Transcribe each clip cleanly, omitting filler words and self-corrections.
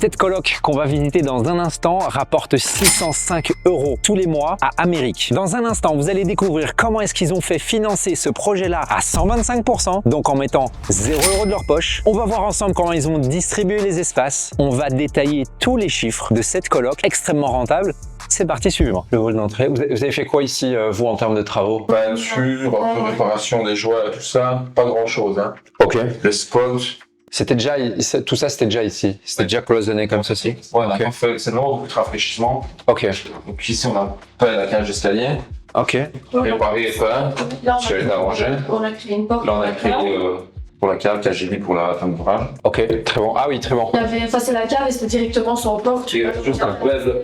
Cette coloc qu'on va visiter dans un instant rapporte 605 € tous les mois à Amérique. Dans un instant, vous allez découvrir comment est-ce qu'ils ont fait financer ce projet-là à 125%, donc en mettant 0 € de leur poche. On va voir ensemble comment ils ont distribué les espaces. On va détailler tous les chiffres de cette coloc extrêmement rentable. C'est parti, suivez-moi. Le hall d'entrée. Vous avez fait quoi ici, vous, en termes de travaux? Peinture, un peu réparation des jouets, tout ça. Pas grand-chose, hein. Ok. Les spots. C'était déjà, tout ça, c'était déjà ici. C'était déjà cloisonné comme ceci. Ouais, Ok. c'est vraiment beaucoup de rafraîchissement. Ok. Donc ici, on a peint la cage d'escalier. Ok. Réparé et peint. Là, Je vais les arranger. on a créé une porte. Là, on a créé pour la cave, KGB pour la femme d'ouvrage. Ok, très bon. Ah oui, très bon. Il y avait, enfin, c'est la cave et c'était directement sur la porte. Juste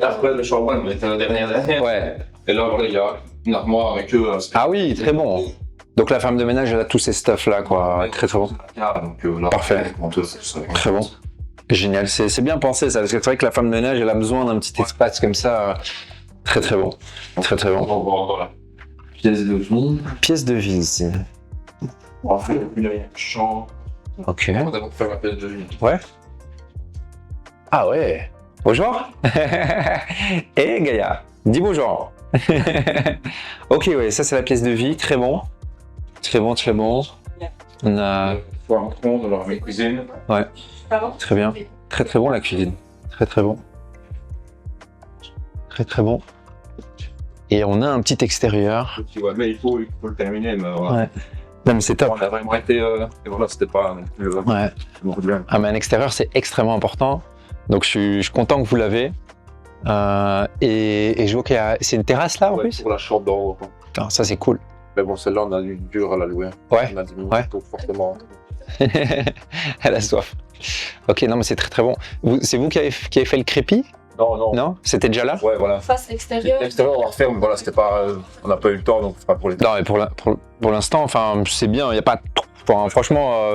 après le chambre, on était la dernière. Ouais. Et là, voilà, il y a une armoire avec eux. Ah oui, très bon. Donc la femme de ménage, elle a tous ces stuff là, quoi. Très très bon. Donc, là, Parfait. tout ça. Très bon. Génial. C'est bien pensé ça, parce que c'est vrai que la femme de ménage, elle a besoin d'un petit espace comme ça. Très très bon. Très très bon. On va voir la pièce de vie. Pièce de vie ici. On va faire une chambre. Ok. On va d'abord faire la pièce de vie. Ouais. Ah ouais. Bonjour. Et Gaïa, dis bonjour. Ok, ouais, ça c'est la pièce de vie. Très bon. Très bon, très bon. On a... Pour un compte, on aura mes cuisines. Ouais, Pardon. très bien. Très très bon la cuisine. Très très bon. Très très bon. Et on a un petit extérieur. Ouais, mais il faut le terminer. Mais voilà. Ouais. Non mais c'est top. On a vraiment été. Et voilà, c'était pas. Ouais. Bien. Ah mais un extérieur c'est extrêmement important. Donc je suis content que vous l'avez. Et je vois qu'il y a... C'est une terrasse là en Ouais, plus. pour la chambre d'en haut. Ah, ça c'est cool. Mais bon, celle-là, on a eu dur à la louer. Ouais. On a diminué Ouais. donc fortement. Elle a soif. Ok, non mais c'est très très bon. C'est vous qui avez fait le crépi? Non, non. Non? C'était déjà là? Ouais, voilà. Face l'extérieur. L'extérieur, on va refaire, mais voilà, c'était pas. On n'a pas eu le temps, donc c'est pas pour les. Non mais pour l'instant, enfin c'est bien, il n'y a pas... Enfin, franchement,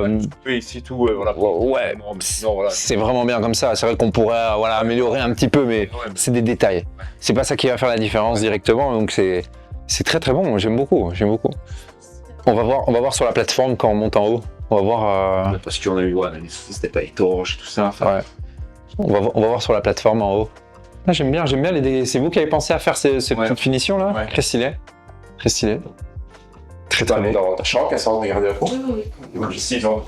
Oui, ici tout, voilà. ouais, Non, mais sinon, voilà. c'est vraiment bien comme ça. C'est vrai qu'on pourrait voilà, améliorer un petit peu, mais Ouais, mais- c'est des détails. C'est pas ça qui va faire la différence directement, donc c'est très très bon. J'aime beaucoup, j'aime beaucoup. On va voir sur la plateforme quand on monte en haut. On va voir. Parce qu'on a eu, ouais, c'était pas étanche, tout ça. Enfin, Ouais. On va voir sur la plateforme en haut. Ah, j'aime bien les. C'est vous qui avez pensé à faire ces Ouais. petites finitions là? Ouais. Très stylé. Très stylé. Très tu vas très aller bon. dans ta chambre, qu'elle sort, regarder à fond. Oui, oui, oui. Donc ici, ils ont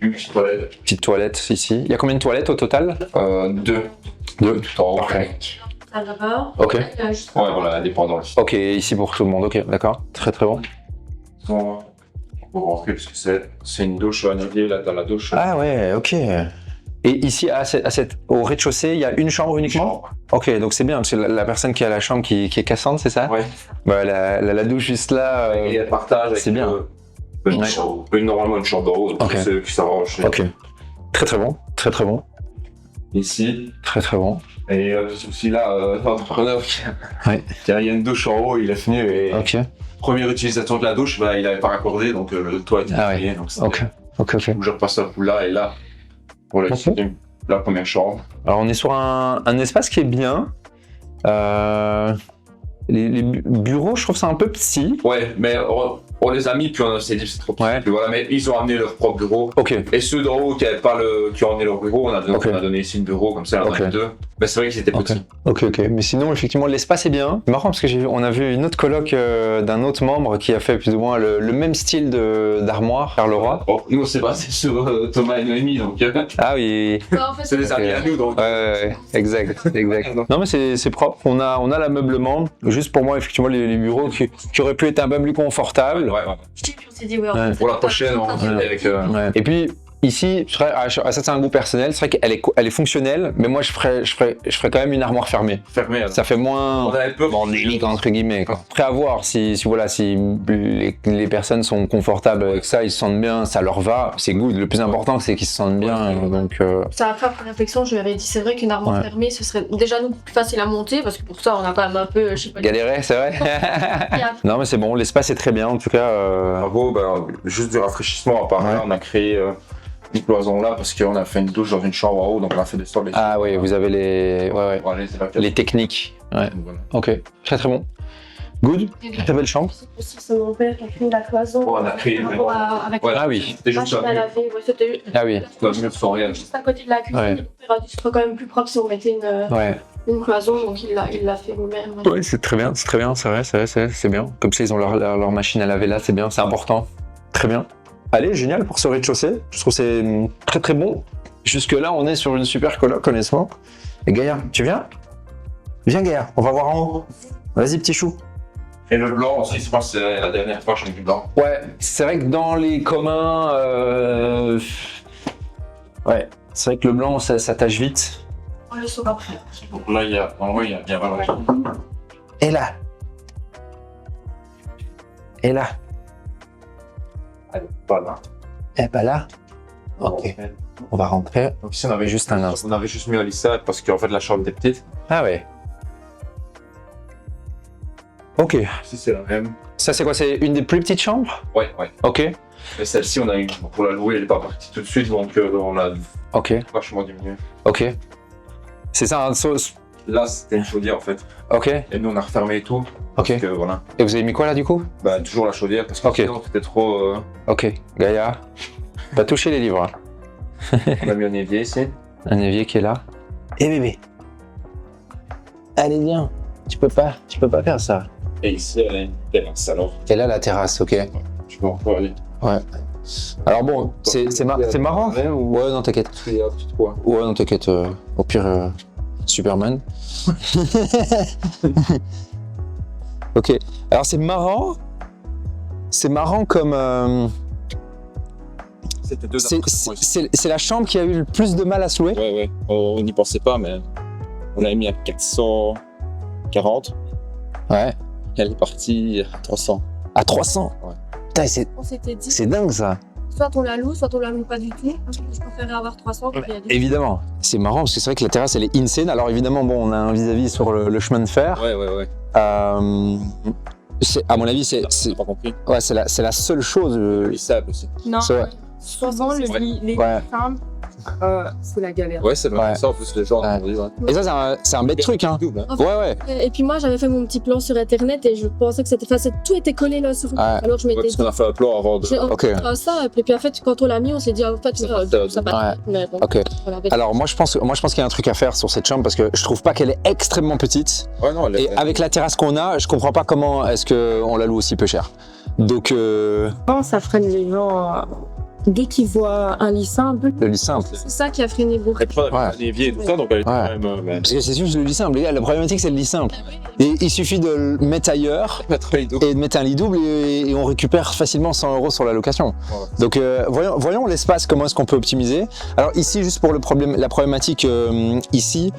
une petite toilette. Petite toilette ici. Il y a combien de toilettes au total? Deux. Deux. Tout en haut. Parfait. Ça va. Ok. Juste Ouais, voilà, indépendant ici. Ok, ici pour tout le monde. Ok, d'accord. Très très bon. On va rentrer parce que c'est une douche à Navier, là, dans la douche. Ah ouais, ok. Et ici, au rez-de-chaussée, il y a une chambre uniquement? Ok, donc c'est bien, c'est la personne qui a la chambre qui est cassante, c'est ça? Ouais. Bah, la douche juste là. Et elle partage avec c'est bien. Normalement une chambre d'en haut, donc Ok. c'est qui s'arrange. Ok. Très très bon, très très bon, Ici. très très bon. Et aussi là, l'entrepreneur Ouais. qui a une douche en haut, il est venu et Ok, première utilisation de la douche, bah, il avait pas raccordé, donc le toit était Ah ouais. plié, donc c'était- ok, ok, ok. je repasse un coup là et là pour la première chambre. Alors on est sur un espace qui est bien. Les bureaux, je trouve ça un peu petit. Ouais, mais on les a mis, puis on s'est dit c'est trop petit. Ouais. Puis voilà, mais ils ont amené leur propre bureau. Ok, Et ceux d'en haut qui avaient pas qui ont amené leur bureau, Ok. on a donné ici une bureau comme ça, on Ok. a deux. Mais c'est vrai que c'était ok, petit. ok. Mais sinon, effectivement, l'espace est bien. C'est marrant parce que on a vu une autre coloc d'un autre membre qui a fait plus ou moins le même style d'armoire, Charleroi. Bon, nous on s'est basé sur Thomas et Noémie, donc Ah oui. En fait, c'est des amis à nous, donc. Ouais, exact. Non mais c'est propre, on a l'ameublement. Juste pour moi, effectivement, les bureaux qui auraient pu être un peu plus confortables. Ouais. puis on s'est dit, ouais, Ouais. Pour la prochaine, on va Ouais. avec. Ouais. Et puis ici, ça c'est un goût personnel, c'est vrai qu'elle est fonctionnelle, mais moi je ferais quand même une armoire fermée. fermé. Ça fait moins On avait peur. bordélique entre guillemets, quoi. Après à voir si les personnes sont confortables avec ça, ils se sentent bien, ça leur va, c'est good. Le plus important c'est qu'ils se sentent bien, donc Ça après réflexion, je lui avais dit, c'est vrai qu'une armoire Ouais. fermée, ce serait déjà nous plus facile à monter, parce que pour ça, on a quand même un peu, je sais pas. galérer, c'est vrai. Non mais c'est bon, l'espace est très bien en tout cas. Bravo, juste du rafraîchissement à part Ouais. là, on a créé une cloison là parce qu'on a fait une douche dans une chambre en haut, donc on a fait des sols. Ah oui, vous avez les techniques. Ouais. Voilà. Ok, très très bon. Good. Très belle chambre. Aussi, c'est mon père qui a créé la cloison. On a créé. Avec Voilà. Ah oui. C'était juste machine à laver. Ouais, c'était Ah oui. mieux sans rien. juste à côté de la cuisine. Ouais. Mon père a dit que ce serait quand même plus propre si on mettait Ouais. une cloison, donc il l'a fait lui-même. Ouais, c'est très bien, c'est vrai, c'est bien. Comme ça, ils ont leur machine à laver là, c'est bien, c'est important. Très bien. Allez, génial pour ce rez-de-chaussée. Je trouve que c'est très très bon. Jusque-là, on est sur une super coloc, honnêtement. Et Gaïa, tu viens? Viens, Gaïa, on va voir en haut. Vas-y, petit chou. Et le blanc aussi, je pense que c'est la dernière fois que j'ai vu le blanc. Ouais, c'est vrai que dans les communs, ouais, c'est vrai que le blanc, ça tâche vite. On le saura après. Donc là, il y a vraiment. Et là. Et là. Allez, pas là. Et bah là. Ok, on va rentrer. Donc ici, on avait Juste un instant. On avait juste mis un lissage parce qu'en fait, la chambre était petite. Ah ouais. Ok. Ici, c'est la même. Ça, c'est quoi? C'est une des plus petites chambres? Ouais, ouais. Ok. Et celle-ci, on a eu pour la louer, elle n'est pas partie tout de suite, donc on l'a Ok. vachement diminué. Ok. C'est ça, hein, Là, c'était une chaudière en fait. ok. Et nous, on a refermé et tout. Ok. Parce que voilà. Et vous avez mis quoi là du coup? Bah, toujours la chaudière parce que Ok. sinon, c'était trop. Ok. Gaïa, pas toucher les livres. Hein. On a mis un évier ici. Un évier qui est là. Et bébé. Allez, viens. Tu peux pas faire ça. Et ici, elle a une terrasse alors. Et là, la terrasse, ok. Tu peux encore aller. Ouais. Alors bon, c'est marrant. Ouais, non, t'inquiète. Il y a un petit toit. Ouais, non, t'inquiète. Au pire, Superman. Ok. Alors c'est marrant. C'est marrant comme. C'était deux C'est la chambre qui a eu le plus de mal à se louer. Ouais, ouais. On n'y pensait pas, mais on l'avait mis à 440. Ouais. Elle est partie à 300. À 300. Ouais. Putain, On s'était dit, c'est dingue ça. soit on la loue pas du tout. Je préférais avoir 300 qu'il y a des... Évidemment. C'est marrant parce que c'est vrai que la terrasse elle est insane. Alors évidemment, bon, on a un vis-à-vis sur le chemin de fer. Ouais, ouais, ouais. À mon avis, c'est J'ai pas compris. ouais, c'est la seule chose. Le lissable aussi. Non, C'est vrai. souvent les Ouais. femmes, c'est la galère. Ouais, c'est vrai. Ouais. Ça, en plus, les gens Ouais. ont dit, ouais. Et ça, c'est un bête truc, hein. Double, hein. Ouais, ouais. Et puis moi, j'avais fait mon petit plan sur internet et je pensais que tout était collé là sur. Ouais. Alors je Ouais, m'étais parce dit, qu'on a fait un plan avant de. Ok. ça, et puis en fait, quand on l'a mis, on s'est dit, en fait, ça va. Ouais. Mais bon, Ok. voilà. Alors moi je pense qu'il y a un truc à faire sur cette chambre parce que je trouve pas qu'elle est extrêmement petite. Ouais, non, elle Et est. avec la terrasse qu'on a, je comprends pas comment est-ce qu'on la loue aussi peu cher. Donc Ça freine les gens. Dès qu'ils voient un lit simple, le lit simple. c'est ça qui a freiné beaucoup. Et puis, on avait Ouais. un évier et tout ça, donc elle était Ouais. quand même. Parce que c'est sûr que le lit simple, les gars, la problématique c'est le lit simple. Et il suffit de le mettre ailleurs Mettre les dos. et de mettre un lit double et on récupère facilement 100 € sur la location. Ouais. Donc voyons l'espace, comment est-ce qu'on peut optimiser. Alors ici, juste pour la problématique ici,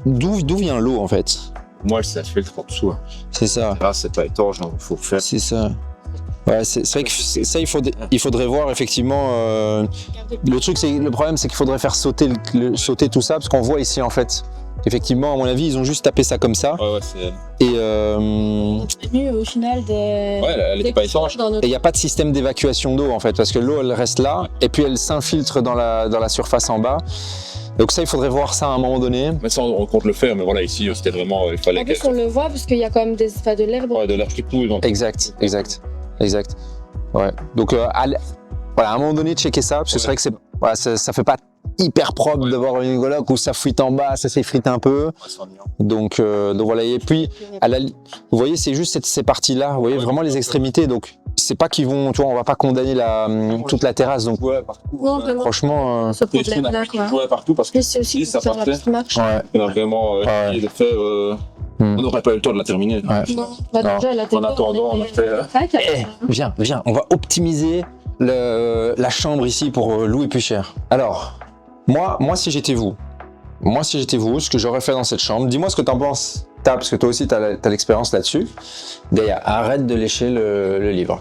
d'où vient l'eau en fait? Moi, ça filtre en dessous. Hein. C'est ça. Là, c'est pas étanche, donc il faut faire. C'est ça. Ouais, c'est vrai que ça, il faudrait voir effectivement. Le problème, c'est qu'il faudrait faire sauter tout ça, parce qu'on voit ici en fait. Effectivement, à mon avis, ils ont juste tapé ça comme ça. Ouais, ouais, c'est. Et Venu au final des. Ouais, elle était pas étanche. Dans notre... il n'y a pas de système d'évacuation d'eau en fait, parce que l'eau elle reste là, et puis elle s'infiltre dans la surface en bas. Donc ça, il faudrait voir ça à un moment donné. Mais ça, on compte le faire, mais voilà, ici, c'était vraiment. Il fallait En plus, on le voit parce qu'il y a quand même de l'herbe. Ouais, de l'air qui pousse. Donc. Exact. Ouais. Donc voilà, à un moment donné, checker ça, parce que c'est vrai que ça fait pas hyper propre de voir une coloc où ça fuite en bas, ça s'effrite un peu. Donc voilà. Et puis, vous voyez, c'est juste ces parties-là, vous voyez, vraiment les extrémités. Donc c'est pas qu'ils vont, tu vois, on va pas condamner toute la terrasse. Donc Ouais, partout. Non, vraiment. franchement, Ce problème-là, quoi. Ouais, partout parce que Mais c'est aussi ça pour faire la partait. petite marche. ouais. on a vraiment essayé de faire. On n'aurait pas eu le temps de la terminer. Ouais. Non, bah Non. déjà, elle a En attendant, on a fait. Viens, on va optimiser la chambre ici pour louer plus cher. Alors, moi si j'étais vous, ce que j'aurais fait dans cette chambre, dis-moi ce que t'en penses, parce que toi aussi t'as l'expérience là-dessus. D'ailleurs, arrête de lécher le livre.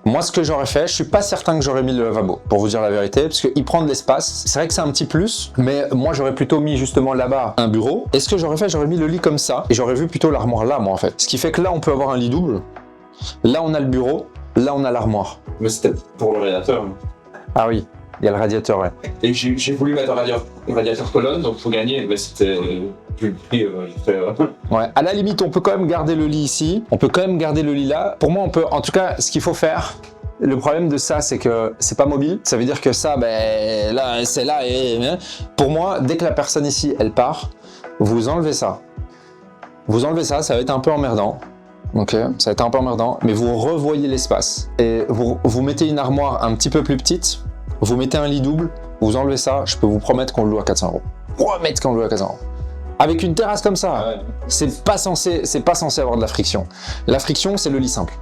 Moi, ce que j'aurais fait, je suis pas certain que j'aurais mis le lavabo, pour vous dire la vérité, parce qu'il prend de l'espace. C'est vrai que c'est un petit plus, mais moi, j'aurais plutôt mis justement là-bas un bureau. Et ce que j'aurais fait, j'aurais mis le lit comme ça, et j'aurais vu plutôt l'armoire là, moi, en fait. Ce qui fait que là, on peut avoir un lit double. Là, on a le bureau. Là, on a l'armoire. Mais c'était pour le radiateur. Ah oui. Il y a le radiateur, ouais. Et j'ai voulu mettre un radiateur colonne, donc faut gagner, mais c'était plus le prix. Ouais, à la limite, on peut quand même garder le lit ici. On peut quand même garder le lit là. Pour moi, on peut. En tout cas, ce qu'il faut faire. Le problème de ça, c'est que c'est pas mobile. Ça veut dire que ça, ben là, c'est là. Et pour moi, dès que la personne ici, elle part, vous enlevez ça. Vous enlevez ça, ça va être un peu emmerdant. Ok, ça va être un peu emmerdant, mais vous revoyez l'espace et vous mettez une armoire un petit peu plus petite. Vous mettez un lit double. Vous enlevez ça. Je peux vous promettre qu'on le loue à 400 €. Promettre qu'on le loue à 400 €. Avec une terrasse comme ça, c'est pas censé avoir de la friction. La friction, c'est le lit simple.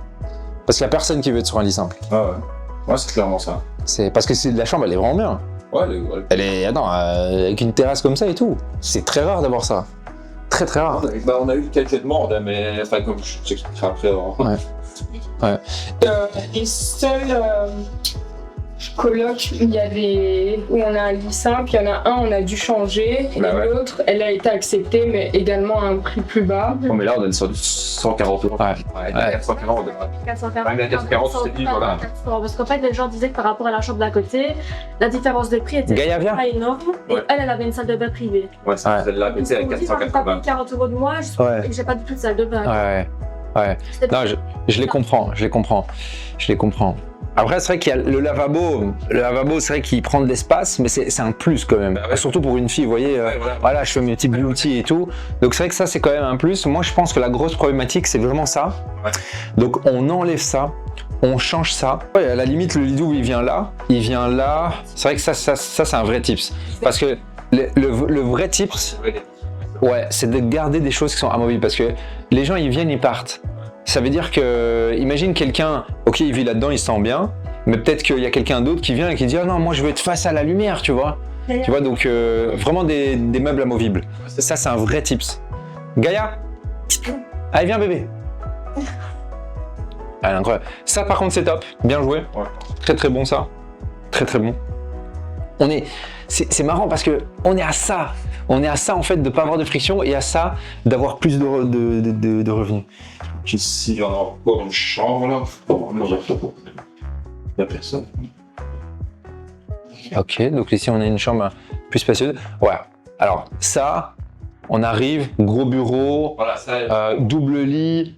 Parce qu'il y a personne qui veut être sur un lit simple. Ouais, c'est clairement ça. C'est parce que la chambre, elle est vraiment bien. Ouais, Elle est, attends, avec une terrasse comme ça et tout. C'est très rare d'avoir ça. Très très rare. On a eu quelques demandes, mais enfin, comme je t'expliquerai après. Ouais. Les seuls colocs, il y a où on a un lit simple, il y en a un, on a dû changer, et l'autre, elle a été acceptée, mais également à un prix plus bas. Oh, mais là, on est sur 140 €. Ouais. 440 €. 440, c'était dit, voilà. Parce qu'en fait, les gens disaient que par rapport à la chambre d'à côté, la différence de prix était pas énorme. Et elle avait une salle de bain privée. Ouais, celle-là, mais c'est à 480. 40 € de moins, et que j'ai pas du tout de salle de bain. Ouais. Non, je les comprends. Après, c'est vrai qu'il y a le lavabo. Le lavabo, c'est vrai qu'il prend de l'espace, mais c'est un plus quand même. Surtout pour une fille, vous voyez. Voilà, je fais mes petits beauty et tout. Donc c'est vrai que ça, c'est quand même un plus. Moi, je pense que la grosse problématique, c'est vraiment ça. Ouais. Donc on enlève ça, on change ça. Ouais, à la limite, le lit double, il vient là. C'est vrai que ça, c'est un vrai tips. Parce que le vrai tips, ouais, c'est de garder des choses qui sont amovibles. Parce que les gens, ils viennent, ils partent. Ça veut dire que, imagine quelqu'un, ok, il vit là-dedans, il se sent bien, mais peut-être qu'il y a quelqu'un d'autre qui vient et qui dit « Ah non, moi je veux être face à la lumière, tu vois ?» Tu vois, donc vraiment des meubles amovibles. Ça, c'est un vrai tips. Gaïa, allez, viens bébé. Allez, incroyable. Ça, par contre, c'est top. Bien joué. Ouais. Très très bon ça. Très très bon. C'est marrant parce que on est à ça. On est à ça en fait de pas avoir de friction et à ça d'avoir plus de revenus. Ici, il y en a encore une chambre là. Il n'y a personne. Ok, donc ici on a une chambre plus spacieuse. Ouais. Alors ça, on arrive, gros bureau, voilà, double lit.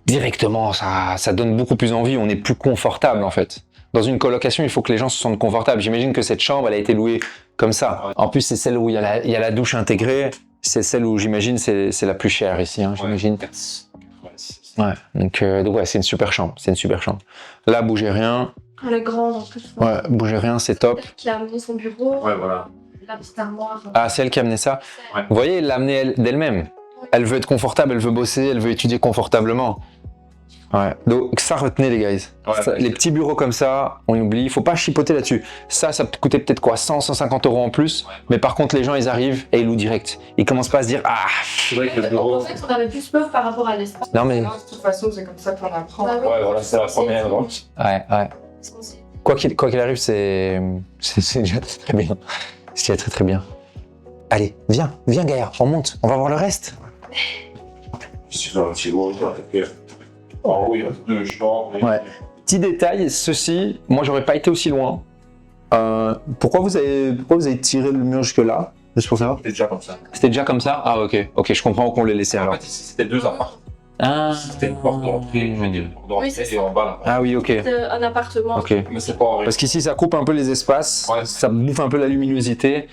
Directement, ça donne beaucoup plus envie. On est plus confortable en fait. Dans une colocation, il faut que les gens se sentent confortables. J'imagine que cette chambre, elle a été louée comme ça. En plus, c'est celle où il y a la douche intégrée. C'est celle où j'imagine c'est la plus chère ici, hein, j'imagine. Ouais, donc ouais, c'est une super chambre. Là, bougez rien. Elle est grande en plus. Ouais, bougez rien, c'est top. C'est elle qui a amené son bureau. Ouais, voilà. La petite armoire. Ah, c'est elle qui a amené ça. Ouais. Vous voyez, elle l'a amené d'elle-même. Elle veut être confortable, elle veut bosser, elle veut étudier confortablement. Ouais, donc ça retenez les guys. Ouais, ça, les petits bureaux comme ça, on oublie, il faut pas chipoter là-dessus. Ça coûtait peut-être quoi, 100-150 € en plus, mais par contre les gens ils arrivent et ils louent direct. Ils commencent pas à se dire ah. C'est vrai que le bureau. En fait, on avait plus peur par rapport à l'espace. Non mais. De toute façon, c'est comme ça qu'on apprend. Ouais, voilà, c'est la première. Donc. Ouais. Quoi qu'il arrive, c'est déjà très bien. C'est déjà très bien. Allez, viens Gaïa, on monte, on va voir le reste. Je suis dans un petit bureau, oh oui, il y a 2 chambres. Ouais. Petit détail, ceci, moi j'aurais pas été aussi loin. Pourquoi vous avez tiré le mur jusque là? Juste pour savoir. C'était déjà comme ça. C'était déjà comme ça? Ah ok, je comprends qu'on l'ait laissé alors. En fait, ici c'était 2 appartements. Ah. C'était une porte d'entrée, je veux dire. Oui, c'est et en bas là. Ah oui, ok. C'est un appartement. Ok. Mais c'est pas horrible. Parce qu'ici ça coupe un peu les espaces, ouais. Ça bouffe un peu la luminosité.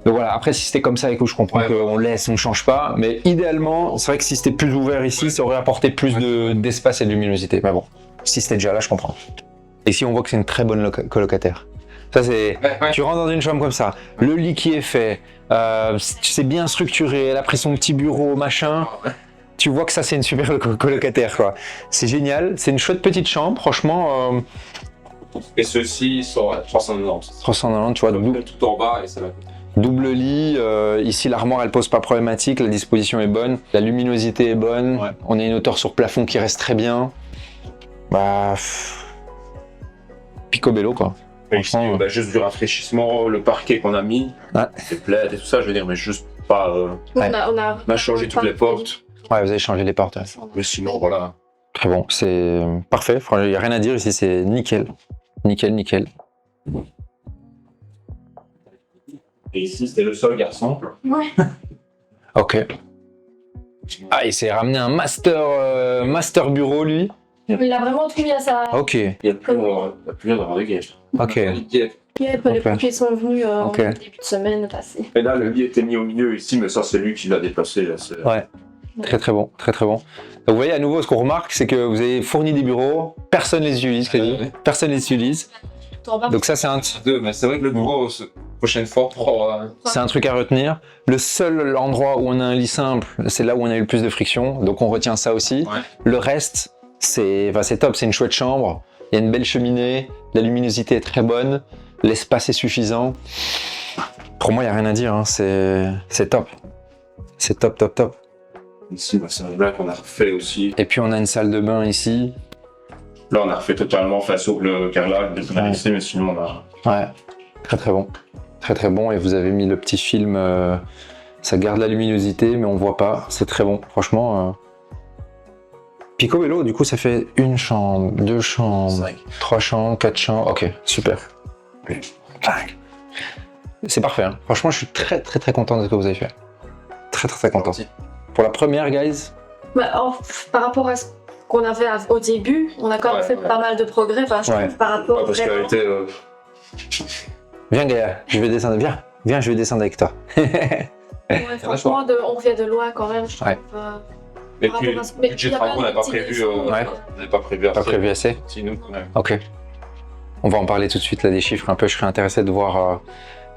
Donc voilà, après si c'était comme ça, écoute, je comprends qu'on laisse, on change pas, mais idéalement, c'est vrai que si c'était plus ouvert ici, ça aurait apporté plus d'espace et de luminosité. Mais bon, si c'était déjà là, je comprends. Et ici, on voit que c'est une très bonne colocataire. Ça c'est, tu rentres dans une chambre comme ça, le lit qui est fait, c'est bien structuré, elle a pris son petit bureau, machin. Tu vois que ça c'est une super colocataire quoi. C'est génial, c'est une chouette petite chambre, franchement. Et ceux-ci sont à 390. 390, tu vois. Tout en bas et ça va. Double lit, ici l'armoire elle pose pas problématique, la disposition est bonne, la luminosité est bonne, on a une hauteur sur plafond qui reste très bien. Bah. Picobello quoi. Ici, on a juste du rafraîchissement, le parquet qu'on a mis, les plaids et tout ça, je veux dire, mais juste pas. On a changé toutes les portes. Ouais, vous avez changé les portes. Mais sinon, voilà. Très bon, c'est parfait, il n'y a rien à dire ici, c'est nickel. Nickel. Et ici, c'était le seul garçon. Ouais. Ok. Ah, il s'est ramené un master bureau, lui. Il a vraiment tout mis à sa... Ok. Il n'y a plus rien d'avoir de guest. Ok. Les pompiers sont venus en début de semaine passée. Et là, le lit était mis au milieu ici, mais ça, c'est lui qui l'a déplacé. Là. Ouais. Très très bon, très très bon. Donc, vous voyez, à nouveau, ce qu'on remarque, c'est que vous avez fourni des bureaux, personne les utilise, personne les utilise. Donc ça, c'est un... Mais c'est vrai que le bureau, prochaine fois, c'est un truc à retenir. Le seul endroit où on a un lit simple, c'est là où on a eu le plus de friction, donc on retient ça aussi. Ouais. Le reste, c'est top, c'est une chouette chambre, il y a une belle cheminée, la luminosité est très bonne, l'espace est suffisant. Pour moi, il n'y a rien à dire, hein. C'est top. C'est top, top, top. Ici, c'est un blague qu'on a refait aussi. Et puis on a une salle de bain ici. Là, on a refait totalement, sauf le carrelage, ici, mais sinon on a... Ouais, très très bon. Très très bon, et vous avez mis le petit film, ça garde la luminosité, mais on voit pas, c'est très bon, franchement. Picobello, du coup, ça fait une chambre, 2 chambres, 3 chambres, 4 chambres, ok, super. C'est parfait, hein. Franchement, je suis très très très content de ce que vous avez fait. Très très très content. Pour la première, guys. Par rapport à ce qu'on avait au début, on a quand même fait pas mal de progrès, enfin, je trouve, par rapport parce qu'elle était... Viens Gaïa, je vais descendre, viens, je vais descendre avec toi. Franchement, on vient de loin quand même, je trouve. Mais puis, le budget de travaux, on n'a pas prévu, Pas prévu assez. Sinon, ok. On va en parler tout de suite là des chiffres un peu, je serais intéressé de voir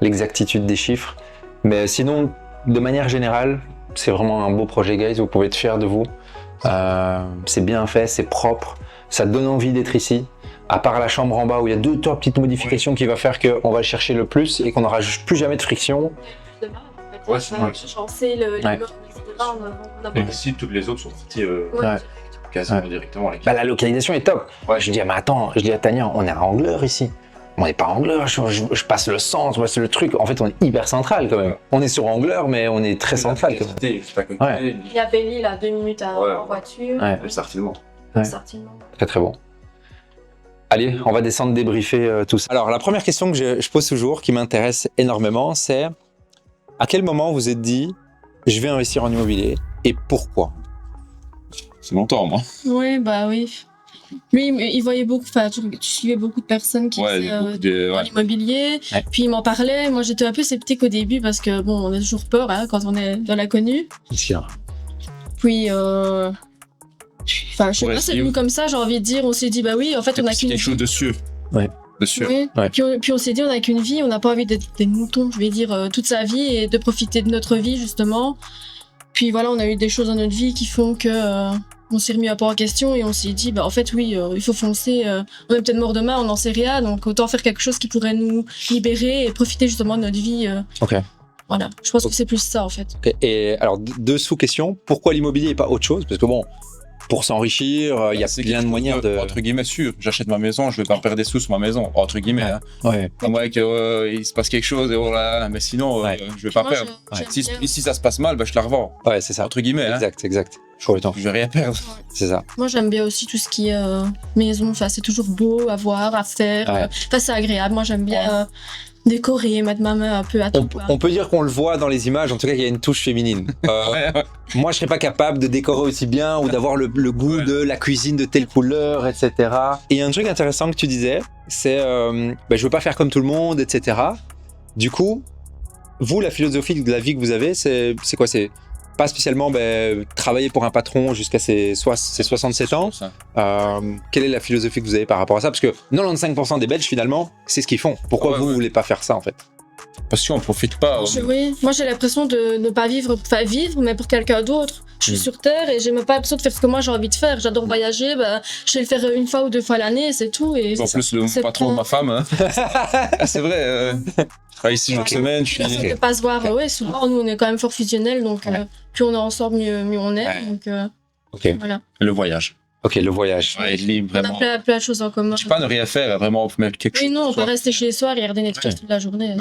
l'exactitude des chiffres. Mais sinon, de manière générale, c'est vraiment un beau projet, guys, vous pouvez être fiers de vous. C'est bien fait, c'est propre, ça donne envie d'être ici. À part la chambre en bas où il y a 2-3 petites modifications qui va faire qu'on va le chercher le plus et qu'on n'aura plus jamais de friction. Ouais, c'est vrai. Chancé Et ici, toutes les autres sont sorties quasiment directement. La localisation est top. Ouais. Je dis à Tania, on est à Angleur ici. On n'est pas à Angleur, je passe le centre, je passe le truc. En fait, on est hyper central quand même. On est sur Angleur, mais on est très central quand même. Il y a Belle-Île à 2 minutes en voiture. Certainement. Très très bon. Allez, on va descendre débriefer tout ça. Alors, la première question que je pose toujours, qui m'intéresse énormément, c'est à quel moment vous êtes dit, je vais investir en immobilier et pourquoi? C'est longtemps, moi. Oui, bah oui. Lui, il voyait beaucoup, enfin, tu suivais beaucoup de personnes qui étaient dans l'immobilier, puis il m'en parlait. Moi, j'étais un peu sceptique au début parce que, bon, on a toujours peur quand on est dans l'inconnu. Puis, enfin, je sais pas, c'est venu comme ça, j'ai envie de dire, on s'est dit, bah oui, en fait, on a qu'une vie. quelque chose dessus. Dessus. Oui. Puis on s'est dit, on a qu'une vie, on n'a pas envie d'être des moutons, je vais dire, toute sa vie et de profiter de notre vie, justement. Puis voilà, on a eu des choses dans notre vie qui font que on s'est remis un peu en question et on s'est dit, bah en fait, oui, il faut foncer. On est peut-être mort demain, on n'en sait rien, donc autant faire quelque chose qui pourrait nous libérer et profiter justement de notre vie. Voilà, je pense que c'est plus ça, en fait. Et alors, 2 sous-questions. Pourquoi l'immobilier et pas autre chose? Parce que bon, pour s'enrichir, il y a plein de moyens de... Entre guillemets, sûr. J'achète ma maison, je vais pas perdre des sous sur ma maison. Entre guillemets. À moins qu'il se passe quelque chose, et voilà. Mais sinon, je vais pas perdre. Si ça se passe mal, je la revends. Ouais, c'est ça. Entre guillemets. Exact. Je vais rien perdre. C'est ça. Moi, j'aime bien aussi tout ce qui est maison. Enfin, c'est toujours beau à voir, à faire. Enfin, c'est agréable. Moi, j'aime bien... décorer, mettre ma main un peu à tout. On peut dire qu'on le voit dans les images, en tout cas qu'il y a une touche féminine. Moi, je serais pas capable de décorer aussi bien ou d'avoir le goût de la cuisine de telle couleur, etc. Et il y a un truc intéressant que tu disais, c'est je veux pas faire comme tout le monde, etc. Du coup, vous, la philosophie de la vie que vous avez, c'est quoi? C'est pas spécialement travailler pour un patron jusqu'à ses 67 ans. Quelle est la philosophie que vous avez par rapport à ça? Parce que 95% des Belges, finalement, c'est ce qu'ils font. Pourquoi vous voulez pas faire ça, en fait? Parce qu'on profite pas. Oui, moi j'ai l'impression de ne pas vivre, mais pour quelqu'un d'autre. Je suis sur Terre et j'ai même pas l'impression de faire ce que moi j'ai envie de faire. J'adore voyager, je vais le faire 1 fois ou 2 fois l'année, c'est tout. Et en plus, le patron de ma femme, c'est vrai. Je travaille ici chaque semaine. Je suis... de pas se voir, souvent nous on est quand même fort fusionnels, donc plus on est ensemble, mieux on est. Donc, voilà. Le voyage. Ok, le voyage. Être libre, vraiment. On a plein de choses en commun. Je ne pas ne rien faire, vraiment mettre quelque chose. Oui, non, on peut rester chez soi et regarder Netflix toute la journée.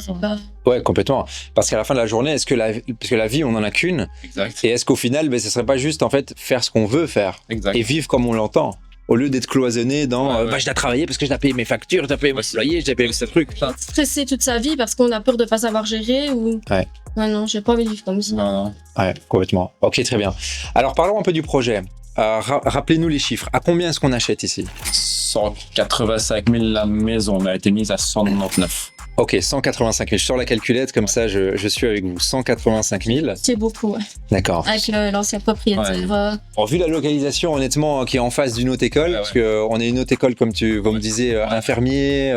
Ouais, complètement. Parce qu'à la fin de la journée, parce que la vie, on en a qu'une. Exact. Et est-ce qu'au final, ce serait pas juste en fait faire ce qu'on veut faire et vivre comme on l'entend. au lieu d'être cloisonné dans je dois travailler parce que je dois payer mes factures, je dois payer mon loyer, je dois payer ce truc. Stresser toute sa vie parce qu'on a peur de pas savoir gérer ou. Ouais. Non, j'ai pas envie de vivre comme ça. Non. Ouais, complètement. Ok, très bien. Alors parlons un peu du projet. Rappelez-nous les chiffres. À combien est-ce qu'on achète ici? 185 000 la maison, mais elle a été mise à 199. Ok, 185 000. Je sors la calculette, comme ça je suis avec vous. 185 000. C'est beaucoup, ouais. D'accord. Avec l'ancien propriétaire. Ouais. Vu la localisation, honnêtement, qui est en face d'une autre école, parce qu'on est une autre école, comme vous me disiez, infirmier,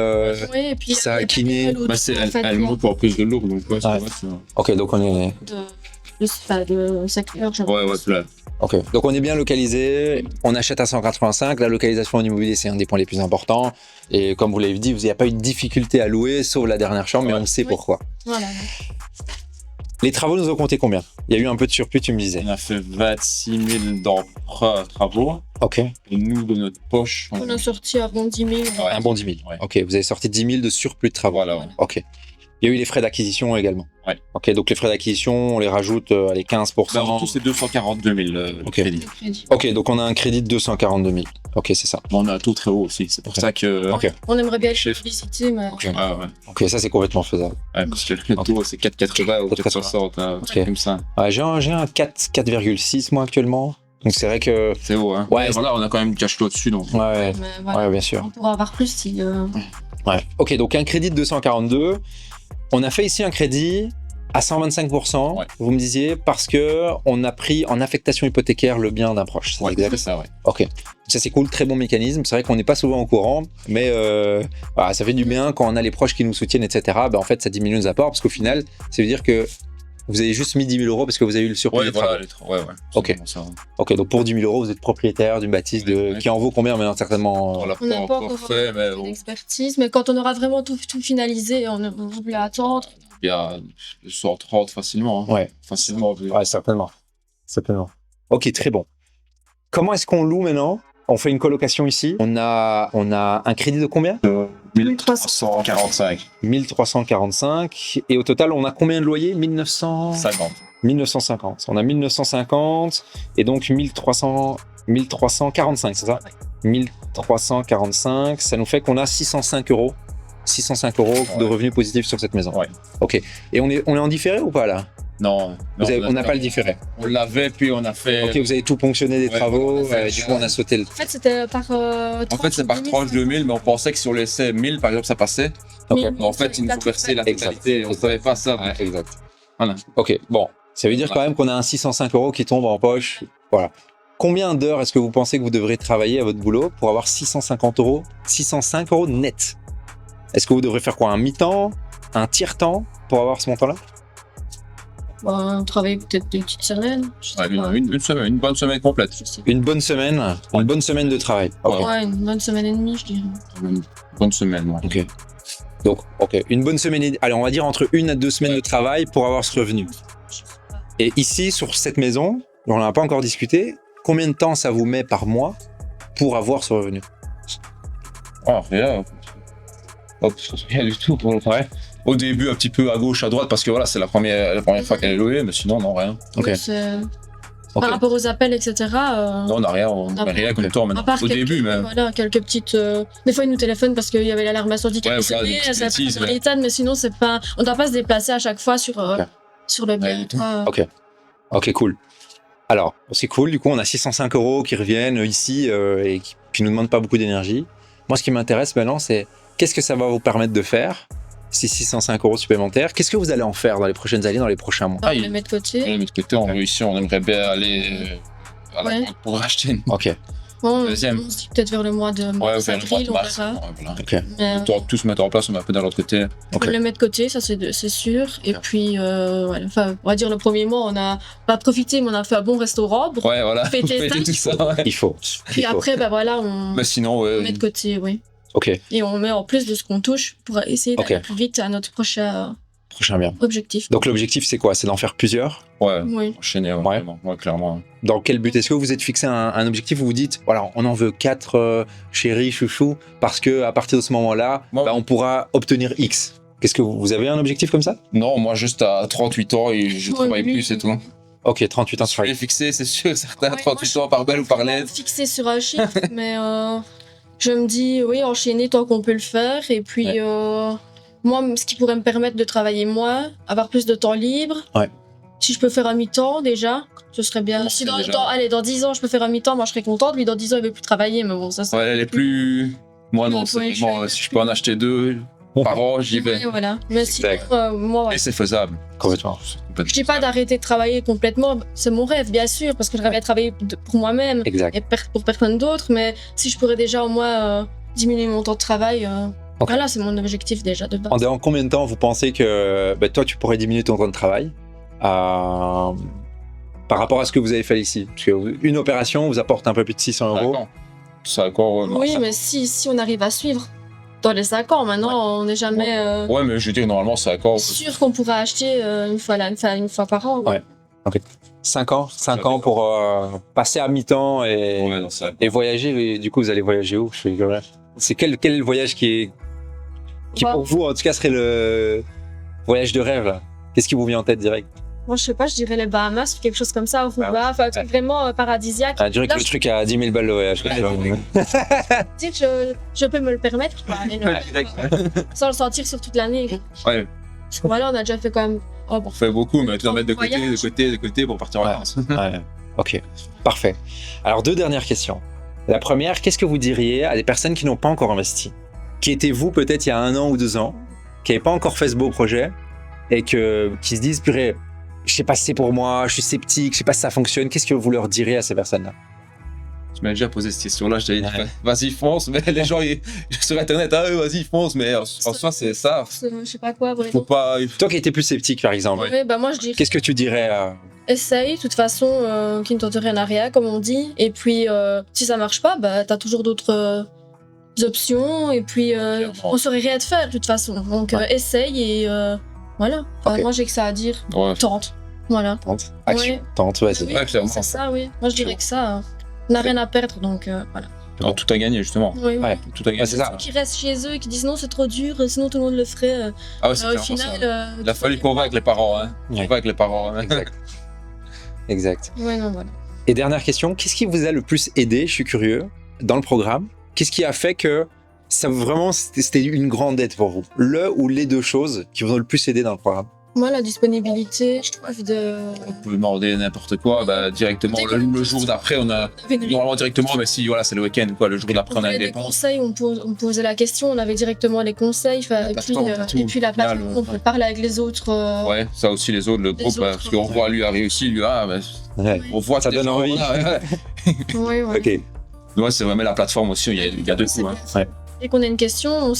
et puis ça, kiné. Elle monte pour plus de lourd, donc Ok, donc on est... de secteur, là. Ok, donc on est bien localisé, on achète à 185, la localisation en immobilier c'est un des points les plus importants, et comme vous l'avez dit, vous n'avez pas eu de difficulté à louer, sauf la dernière chambre, mais on sait pourquoi. Voilà. Les travaux nous ont compté combien? Il y a eu un peu de surplus, tu me disais. On a fait 26 000 d'emprunt travaux. Ok. Et nous, de notre poche... On a sorti un bon 10 000. Un bon 10 000. Ok, vous avez sorti 10 000 de surplus de travaux. Voilà. Ok. Il y a eu les frais d'acquisition également. Ouais. Ok, donc les frais d'acquisition, on les rajoute à les 15%. En tout, c'est 242 000 crédit. Ok, donc on a un crédit de 242 000. Ok, c'est ça. On a un taux très haut aussi, c'est pour ça que... On aimerait bien le visiter, mais... Ok, ça c'est complètement faisable. Ouais, parce que le taux c'est 4,80 ou 4,60, comme ça. Ouais, j'ai un 4,6 moi actuellement. Donc c'est vrai que... C'est haut, hein. Ouais. Voilà, on a quand même du cash flow dessus, donc... Ouais, bien sûr. On pourra avoir plus si... Ouais. Ok, donc un crédit de 242. On a fait ici un crédit à 125%, vous me disiez, parce que on a pris en affectation hypothécaire le bien d'un proche. C'est exact. Ça, ouais. Ok, ça c'est cool, très bon mécanisme. C'est vrai qu'on n'est pas souvent au courant, mais ça fait du bien quand on a les proches qui nous soutiennent, etc. En fait, ça diminue nos apports, parce qu'au final, ça veut dire que vous avez juste mis 10 000 euros parce que vous avez eu le surplus. Ok. Ok, donc pour 10 000 euros, vous êtes propriétaire d'une bâtisse qui en vaut combien maintenant certainement? On n'a pas encore fait l'expertise, mais quand on aura vraiment tout finalisé, on voulait attendre. Il y a 130 facilement. Ouais. Facilement. Ouais, certainement. Ok, très bon. Comment est-ce qu'on loue maintenant? On fait une colocation ici. On a un crédit de combien? 1345. 1345. Et au total, on a combien de loyers? 1950. 1950. On a 1950 et donc 1345, c'est ça? 1345, ça nous fait qu'on a 605 euros. 605 euros de revenus positifs sur cette maison. Ouais. Ok. Et on est en différé ou pas là? Non. On n'a pas le différé. On l'avait, puis on a fait... Ok, vous avez tout ponctionné des travaux, du coup on a sauté le... En fait, c'était par En fait, c'est par tranche de 1000, mais on pensait que si on laissait 1000, par exemple, ça passait. Okay. Mais en fait, il nous faut verser la totalité. On ne savait pas ça. Ouais, exact. Voilà. Ok, bon. Ça veut dire quand même qu'on a un 605 euros qui tombe en poche. Voilà. Combien d'heures est-ce que vous pensez que vous devrez travailler à votre boulot pour avoir 605 euros net? Est-ce que vous devrez faire quoi? Un mi-temps? Un tiers-temps pour avoir ce montant-là? On travaille peut-être des petites semaines. Une semaine, une bonne semaine complète. Une bonne semaine de travail. Okay. Ouais, une bonne semaine et demie, je dirais. Une bonne semaine, ouais. Ok. Donc, une bonne semaine, allez, on va dire entre 1 à 2 semaines de travail pour avoir ce revenu. Et ici, sur cette maison, on n'en a pas encore discuté, combien de temps ça vous met par mois pour avoir ce revenu? Rien. Rien du tout pour le travail. Au début, un petit peu à gauche, à droite, parce que voilà, c'est la première fois qu'elle est louée, mais sinon, non, rien. Par rapport aux appels, etc. Non, on n'a rien, on n'a rien comme temps maintenant. Au début, même. Voilà, quelques petites. Des fois, ils nous téléphonent parce qu'il y avait l'alarme incendie qui avait sonné, ça passe dans l'état, mais sinon, c'est pas. On ne doit pas se déplacer à chaque fois sur le bien. Ok, cool. Alors, c'est cool, du coup, on a 605 euros qui reviennent ici et qui ne nous demandent pas beaucoup d'énergie. Moi, ce qui m'intéresse maintenant, c'est qu'est-ce que ça va vous permettre de faire? C'est 605 euros supplémentaires. Qu'est-ce que vous allez en faire dans les prochaines années, dans les prochains mois? On les met de côté. On aimerait bien aller à la banque pour racheter une. Ok. Bon, deuxième. On se dit peut-être vers le mois de mars, avril, on verra. Okay. On doit tout se mettre en place, on va un peu dans l'autre côté. On va le mettre de côté, ça c'est sûr. Et puis, on va dire le premier mois, on n'a pas profité, mais on a fait un bon restaurant pour fêter ça. Il faut. Puis après, on met de côté, Ok. Et on met en plus de ce qu'on touche pour essayer d'aller plus vite à notre prochain bien. Objectif. Donc l'objectif, c'est quoi? C'est d'en faire plusieurs? Oui. Enchaîner, clairement. Dans quel but? Est-ce que vous êtes fixé un objectif où vous dites, voilà, on en veut 4 chéris, chouchous, parce qu'à partir de ce moment-là, on pourra obtenir X? Qu'est-ce que vous avez un objectif comme ça? Non, moi juste à 38 ans et je travaille plus, c'est tout. Ok, 38 ans Je sur suis fixé, c'est sûr, certains 38 ans par belle ou par laide. Fixé sur un chiffre, mais je me dis, oui, enchaîner tant qu'on peut le faire. Et puis, moi, ce qui pourrait me permettre de travailler moins, avoir plus de temps libre. Si je peux faire un mi-temps déjà, ce serait bien. Si dans 10 ans, je peux faire un mi-temps, moi je serais contente. Lui, dans 10 ans, il veut plus travailler, mais bon, ça c'est. Ouais, elle est plus. Moi, non, c'est vraiment, si je peux en acheter 2 par an, j'y vais. Voilà. Mais sinon, moi, Et c'est faisable. Complètement. Je dis pas d'arrêter de travailler complètement, c'est mon rêve, bien sûr, parce que je rêve de travailler pour moi-même et pour personne d'autre, mais si je pourrais déjà au moins diminuer mon temps de travail, voilà, c'est mon objectif déjà de base. En combien de temps vous pensez que toi, tu pourrais diminuer ton temps de travail par rapport à ce que vous avez fait ici? Parce qu'une opération vous apporte un peu plus de 600 €. Ça encore. Oui, mais si on arrive à suivre dans les 5 ans, maintenant, on n'est jamais. Ouais, mais je veux dire, normalement, c'est encore. Sûr qu'on pourra acheter une fois par an. Ouais. Ok. 5 ans pour passer à mi-temps et voyager. Et du coup, vous allez voyager où? C'est quel voyage qui pour vous, en tout cas, serait le voyage de rêve là? Qu'est-ce qui vous vient en tête direct? Moi, je sais pas, je dirais les Bahamas, quelque chose comme ça, enfin, un truc vraiment paradisiaque. Je dirais que le truc à 10 000 balles le voyage. Dire que je peux me le permettre, sans le sentir sur toute l'année. Ouais. Parce que voilà, on a déjà fait quand même. On fait beaucoup, mais tu dois mettre de côté pour partir en vacances. Ok, parfait. Alors, 2 dernières questions. La première, qu'est-ce que vous diriez à des personnes qui n'ont pas encore investi, qui étaient vous peut-être il y a 1 an ou 2 ans, qui n'avaient pas encore fait ce beau projet et qui se disent, purée, je sais pas si c'est pour moi, je suis sceptique, je sais pas si ça fonctionne. Qu'est-ce que vous leur direz à ces personnes-là? Tu m'as déjà posé cette question-là, je t'avais dit, vas-y, fonce, mais les gens, sur Internet, vas-y, fonce, mais en soi, c'est ça. Je sais pas quoi, Faut pas. Toi qui étais plus sceptique, par exemple, moi je dirais. Qu'est-ce que tu dirais Essaye, de toute façon, qui ne tente rien à rien, comme on dit. Et puis, si ça marche pas, t'as toujours d'autres options. Et puis, on saurait rien te faire, de toute façon. Donc, essaye et voilà. Moi, j'ai que ça à dire. Tente. Voilà. Tente. Action. Tente, c'est vrai, clairement. C'est ça, oui. Moi, je dirais que ça, on n'a rien à perdre, donc voilà. Alors, tout à gagner, justement. Oui. Tout à gagner. C'est ça. Ceux qui restent chez eux et qui disent non, c'est trop dur, sinon tout le monde le ferait. Au final, il a fallu convaincre les parents. Convaincre les parents. Exact. Ouais, non, voilà. Et dernière question, qu'est-ce qui vous a le plus aidé, je suis curieux, dans le programme? Qu'est-ce qui a fait que ça vraiment c'était une grande aide pour vous? Le ou les 2 choses qui vous ont le plus aidé dans le programme? Moi, la disponibilité, je trouve de. On peut demander n'importe quoi, directement le jour d'après, on a normalement directement, mais si voilà, c'est le week-end, quoi, le jour d'après, on a des conseils, on posait la question, on avait directement les conseils, et puis la plateforme, on peut parler avec les autres. Ouais, ça aussi, les autres, le groupe, parce qu'on voit lui a réussi, on voit ça donne envie. Ouais. Ok. Ouais, c'est vraiment la plateforme aussi, il y a 2 coups. Dès qu'on a une question,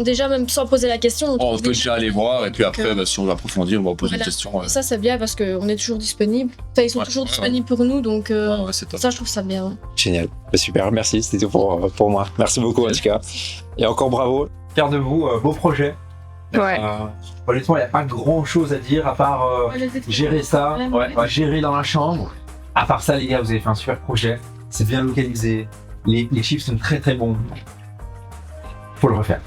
déjà même sans poser la question, on peut déjà aller voir et puis après, si on veut approfondir, on va poser une question. Et ça, c'est bien parce qu'on est toujours disponible. Enfin, ils sont toujours disponibles pour nous, donc ça, je trouve ça bien. Génial. Super, merci, c'était tout pour moi. Merci beaucoup en tout cas. Et encore bravo. Fier de vous, beau projet. Ouais. Honnêtement, il n'y a pas grand chose à dire à part gérer ça, gérer dans la chambre. À part ça, les gars, vous avez fait un super projet. C'est bien localisé. Les chiffres sont très très bons. Faut le refaire.